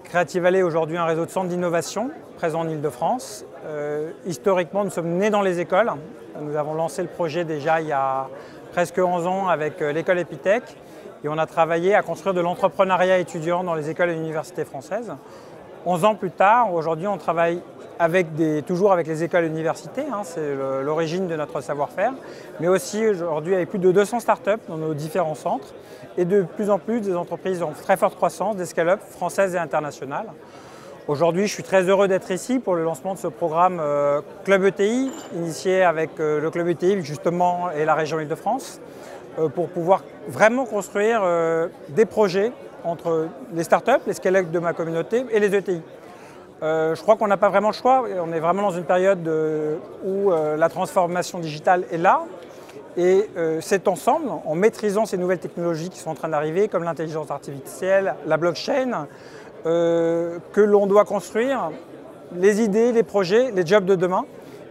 Creative Valley est aujourd'hui un réseau de centres d'innovation présent en Île-de-France. Historiquement, nous sommes nés dans les écoles. Nous avons lancé le projet déjà il y a presque 11 ans avec l'école Epitech et on a travaillé à construire de l'entrepreneuriat étudiant dans les écoles et universités françaises. 11 ans plus tard, aujourd'hui, on travaille toujours avec les écoles et universités, c'est l'origine de notre savoir-faire, mais aussi aujourd'hui avec plus de 200 startups dans nos différents centres et de plus en plus des entreprises en très forte croissance, des scale-up françaises et internationales. Aujourd'hui, je suis très heureux d'être ici pour le lancement de ce programme Club ETI, initié avec le Club ETI justement et la région Île-de-France, pour pouvoir vraiment construire des projets entre les startups, les scale-up de ma communauté et les ETI. Je crois qu'on n'a pas vraiment le choix, on est vraiment dans une période où la transformation digitale est là. Et c'est ensemble, en maîtrisant ces nouvelles technologies qui sont en train d'arriver, comme l'intelligence artificielle, la blockchain, que l'on doit construire les idées, les projets, les jobs de demain.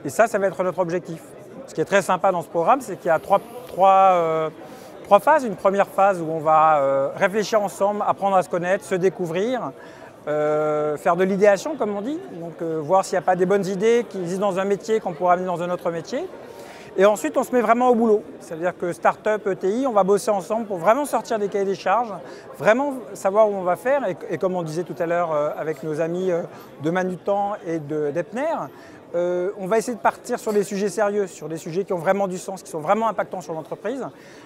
Et ça va être notre objectif. Ce qui est très sympa dans ce programme, c'est qu'il y a trois phases. Une première phase où on va réfléchir ensemble, apprendre à se connaître, se découvrir, faire de l'idéation, comme on dit. Donc voir s'il n'y a pas des bonnes idées qui existent dans un métier qu'on pourra amener dans un autre métier. Et ensuite, on se met vraiment au boulot. C'est-à-dire que Startup, ETI, on va bosser ensemble pour vraiment sortir des cahiers des charges, vraiment savoir où on va faire. Et comme on disait tout à l'heure avec nos amis de Manutan et d'Epner, on va essayer de partir sur des sujets sérieux, sur des sujets qui ont vraiment du sens, qui sont vraiment impactants sur l'entreprise.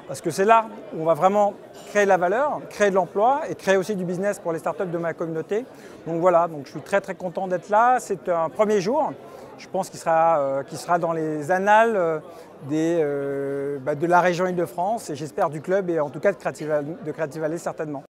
Parce que c'est là où on va vraiment créer de la valeur, créer de l'emploi et créer aussi du business pour les startups de ma communauté. Donc voilà, je suis très content d'être là. C'est un premier jour. Je pense qu'il sera dans les annales de la région Île-de-France et j'espère du club et en tout cas de Creative Valley certainement.